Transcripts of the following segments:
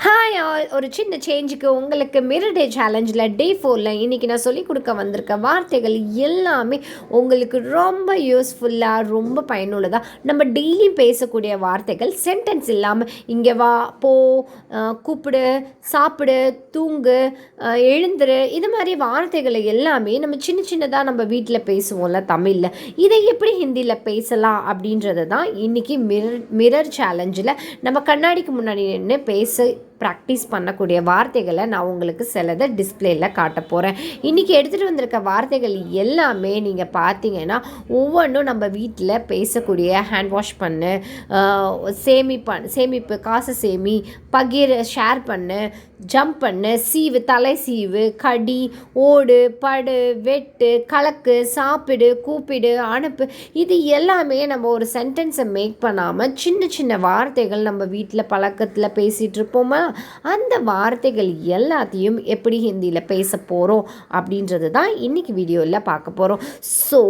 Hi all, ஒரு சின்ன சேஞ்சுக்கு உங்களுக்கு மிரர் டே சேலஞ்சில் டே 4ல் இன்றைக்கி நான் சொல்லிக் கொடுக்க வந்திருக்க வார்த்தைகள் எல்லாமே உங்களுக்கு ரொம்ப யூஸ்ஃபுல்லாக ரொம்ப பயனுள்ளதாக நம்ம டெய்லி பேசக்கூடிய வார்த்தைகள் சென்டென்ஸ் இல்லாமல் இங்கே வா, போ, கூப்பிடு, சாப்பிடு, தூங்கு, எழுந்துரு, இது மாதிரி வார்த்தைகளை எல்லாமே நம்ம சின்ன சின்னதாக நம்ம வீட்டில் பேசுவோம்ல தமிழில். இதை எப்படி ஹிந்தியில் பேசலாம் அப்படின்றது தான் இன்றைக்கி மிரர் சேலஞ்சில் நம்ம கண்ணாடிக்கு முன்னாடி நின்று ப்ராக்டிஸ் பண்ணக்கூடிய வார்த்தைகளை நான் உங்களுக்கு சிலதை டிஸ்பிளேயில் காட்ட போகிறேன். இன்றைக்கி எடுத்துகிட்டு வந்திருக்க வார்த்தைகள் எல்லாமே நீங்கள் பார்த்தீங்கன்னா ஒவ்வொன்றும் நம்ம வீட்டில் பேசக்கூடிய ஹேண்ட் வாஷ் பண்ணு, சேமிப்பு, காசு சேமி, பகிர், ஷேர் பண்ணு, ஜம்ப் பண்ணு, சீவு, தலை சீவு, கடி, ஓடு, படு, வெட்டு, கலக்கு, சாப்பிடு, கூப்பிடு, அனுப்பு, இது எல்லாமே நம்ம ஒரு சென்டென்ஸை மேக் பண்ணாமல் சின்ன சின்ன வார்த்தைகள் நம்ம வீட்டில் பழக்கத்தில் பேசிகிட்டு இருப்போமா, அந்த வார்த்தைகள் எல்லாத்தையும் எப்படி ஹிந்தியில் பேச போகிறோம் அப்படின்றது தான் இன்றைக்கி வீடியோவில் பார்க்க போகிறோம். ஸோ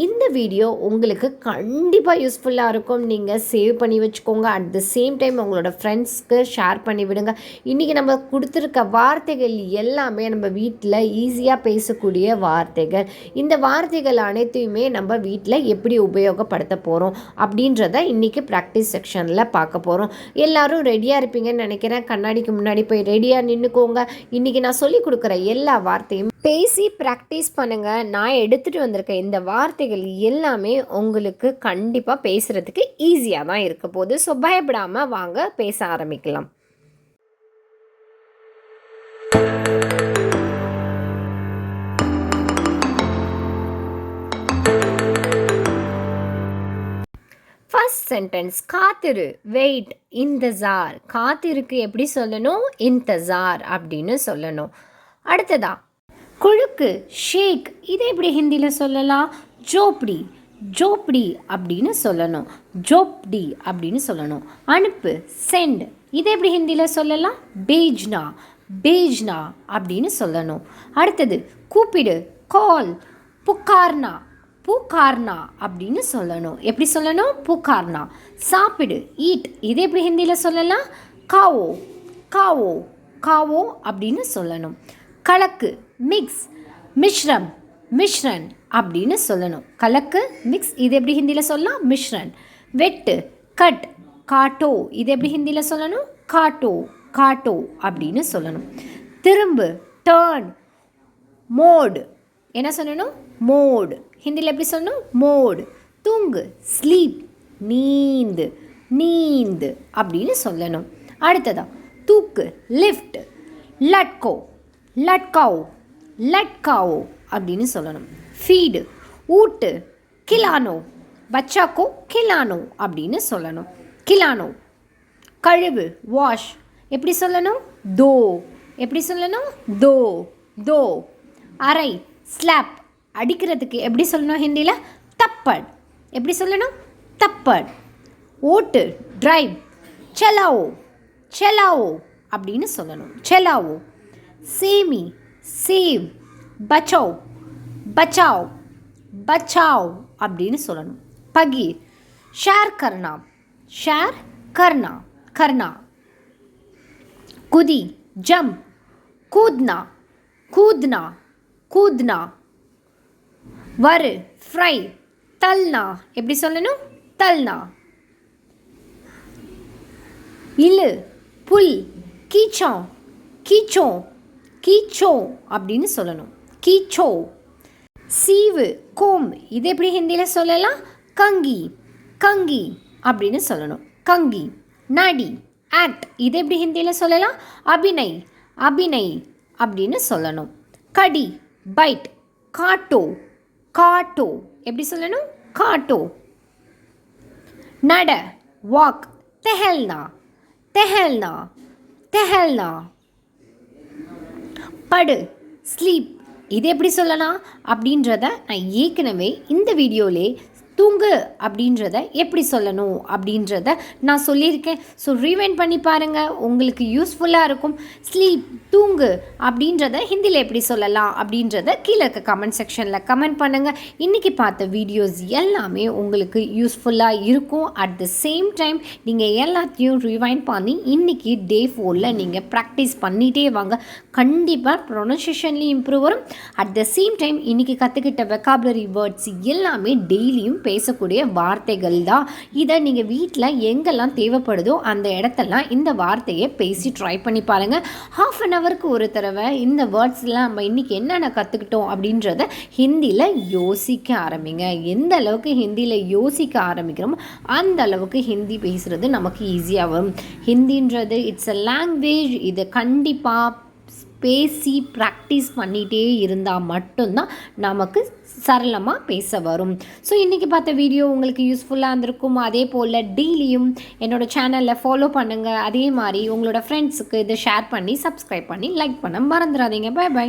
இந்த வீடியோ உங்களுக்கு கண்டிப்பாக யூஸ்ஃபுல்லாக இருக்கும். நீங்கள் சேவ் பண்ணி வச்சுக்கோங்க. அட் த சேம் டைம் உங்களோட ஃப்ரெண்ட்ஸ்க்கு ஷேர் பண்ணி விடுங்க. இன்றைக்கி நம்ம கொடுத்துருக்க வார்த்தைகள் எல்லாமே நம்ம வீட்டில் ஈஸியாக பேசக்கூடிய வார்த்தைகள். இந்த வார்த்தைகள் அனைத்தையுமே நம்ம வீட்டில் எப்படி உபயோகப்படுத்த போகிறோம் அப்படின்றத இன்றைக்கி ப்ராக்டிஸ் செக்ஷனில் பார்க்க போகிறோம். எல்லோரும் ரெடியாக இருப்பீங்கன்னு நினைக்கிறேன். கண்ணாடிக்கு முன்னாடி போய் ரெடியாக நின்றுக்கோங்க. இன்றைக்கி நான் சொல்லி கொடுக்குற எல்லா வார்த்தையும் பேசி ப்ராக்டிஸ் பண்ணுங்கள். நான் எடுத்துகிட்டு வந்திருக்க இந்த வார்த்தைகள் எல்லாமே உங்களுக்கு கண்டிப்பாக பேசுகிறதுக்கு ஈஸியாக தான் இருக்க போகுது. ஸோ பயப்படாமல் வாங்க பேச ஆரம்பிக்கலாம். ஃபர்ஸ்ட் சென்டென்ஸ், காத்திரு, வெயிட், இந்தசார். காத்திருக்கு எப்படி சொல்லணும்? இந்தசார் அப்படின்னு சொல்லணும். அடுத்ததா குழுக்கு, ஷேக், இதை எப்படி ஹிந்தியில் சொல்லலாம்? ஜோப்டி, ஜோப்டி அப்படின்னு சொல்லணும். ஜோப்டி அப்படின்னு சொல்லணும். அனுப்பு, சென்ட், இதை எப்படி ஹிந்தியில் சொல்லலாம்? பேஜ்னா, பேஜ்னா அப்படின்னு சொல்லணும். அடுத்தது கூப்பிடு, கால், புக்கார்னா, பூக்கார்னா அப்படின்னு சொல்லணும். எப்படி சொல்லணும்? பூக்கார்னா. சாப்பிடு, ஈட், இது எப்படி ஹிந்தியில் சொல்லலாம்? காவோ, காவோ, காவோ அப்படின்னு சொல்லணும். கலக்கு, மிக்ஸ், மிஷ்ரம், மிஷ்ரன் அப்படின்னு சொல்லணும். கலக்கு, மிக்ஸ், இது எப்படி ஹிந்தியில் சொல்லலாம்? மிஷ்ரன். வெட்டு, கட், காட்டோ, இது எப்படி ஹிந்தியில் சொல்லணும்? காட்டோ, காட்டோ அப்படின்னு சொல்லணும். திரும்பு, டர்ன், மோடு, என்ன சொல்லணும்? மோடு. ஹிந்தியில் எப்படி சொல்லணும்? மோடு. தூங்கு, ஸ்லீப், நீந்து, நீந்து அப்படின்னு சொல்லணும். அடுத்ததா தூக்கு, லிஃப்ட், லட்கோ, லட்காவோ, லட்காவோ அப்படின்னு சொல்லணும். ஃபீடு, ஊட்டு, கிலானோ, பச்சாக்கோ கிலானோ அப்படின்னு சொல்லணும். கிலானோ. கழுவு, வாஷ், எப்படி சொல்லணும்? தோ, எப்படி சொல்லணும்? தோ, தோ. அரை, ஸ்லாப், அடிக்கிறதுக்கு எப்படி சொல்லணும் ஹிந்தியில்? தப்பட், எப்படி சொல்லணும்? தப்பட். ஓட்டு, டிரைவ், செலாவோ, செலாவோ அப்படின்னு சொல்லணும். செலாவோ. சேமி, சேவ், பச்சாவ், பச்சாவ், பச்சாவ் அப்படின்னு சொல்லணும். பகீர், ஷேர் கர்னா, ஷேர் கர்னா, கர்னா. குதி, ஜம்ப், கூத்னா, கூத்னா, கூத்னா. வரு, ஃப்ரை, தல்னா, எப்படி சொல்லணும்? தல்னா. இழு, புல், கீச்சோ, கீச்சோ, கீச்சோ அப்படின்னு சொல்லணும். கீச்சோ. சீவு, கோம், இது எப்படி ஹிந்தியில் சொல்லலாம்? கங்கி, கங்கி அப்படின்னு சொல்லணும். கங்கி. நடி, ஆக்ட், இது எப்படி ஹிந்தியில் சொல்லலாம்? அபிநய், அபிநய் அப்படின்னு சொல்லணும். கடி, பைட், காட்டோ, காட்டோ, எப்படி சொல்லணும்? காட்டோ. நட, வாக், தெஹல்னா, தெஹல்னா, தெஹல்னா. படு, ஸ்லீப், இது எப்படி சொல்லலாம் அப்படின்றத நான் ஏற்கனவே இந்த வீடியோவிலே தூங்கு அப்படின்றத எப்படி சொல்லணும் அப்படின்றத நான் சொல்லியிருக்கேன். ஸோ ரீவைண்ட் பண்ணி பாருங்கள், உங்களுக்கு யூஸ்ஃபுல்லாக இருக்கும். ஸ்லீப், தூங்கு அப்படின்றத ஹிந்தியில் எப்படி சொல்லலாம் அப்படின்றத கீழே இருக்க கமெண்ட் செக்ஷனில் கமெண்ட் பண்ணுங்கள். இன்றைக்கி பார்த்த வீடியோஸ் எல்லாமே உங்களுக்கு யூஸ்ஃபுல்லாக இருக்கும். அட் த சேம் டைம் நீங்கள் எல்லாத்தையும் ரிவைண்ட் பண்ணி இன்றைக்கி டே 4ல் நீங்கள் ப்ராக்டிஸ் பண்ணிகிட்டே வாங்க. கண்டிப்பாக ப்ரொனன்சியேஷன்லேயும் இம்ப்ரூவ் வரும். அட் த சேம் டைம் இன்றைக்கி கற்றுக்கிட்ட வெக்காபுலரி வேர்ட்ஸ் எல்லாமே டெய்லியும் பேசக்கூடிய வார்த்தைகள் தான். இதை நீங்கள் வீட்டில் எங்கெல்லாம் தேவைப்படுதோ அந்த இடத்தெல்லாம் இந்த வார்த்தையை பேசி ட்ரை பண்ணி பாருங்கள். ½ அன் ஹவருக்கு ஒரு தடவை இந்த வேர்ட்ஸ்லாம் நம்ம இன்றைக்கி என்னென்ன கற்றுக்கிட்டோம் அப்படின்றத ஹிந்தியில் யோசிக்க ஆரம்பிங்க. எந்த அளவுக்கு ஹிந்தியில் யோசிக்க ஆரம்பிக்கிறோமோ அந்த அளவுக்கு ஹிந்தி பேசுகிறது நமக்கு ஈஸியாக வரும். ஹிந்தின்றது இட்ஸ் அ லாங்குவேஜ். இதை கண்டிப்பாக பேசி ப்ராக்டிஸ் பண்ணிகிட்டே இருந்தால் மட்டும்தான் நமக்கு சரளமாக பேச வரும். ஸோ இன்றைக்கி பார்த்த வீடியோ உங்களுக்கு யூஸ்ஃபுல்லாக இருந்திருக்கும். அதே போல் டெய்லியும் என்னோடய சேனலில் ஃபாலோ பண்ணுங்கள். அதே மாதிரி உங்களோட ஃப்ரெண்ட்ஸுக்கு இதை ஷேர் பண்ணி சப்ஸ்கிரைப் பண்ணி லைக் பண்ண மறந்துடாதீங்க. Bye by.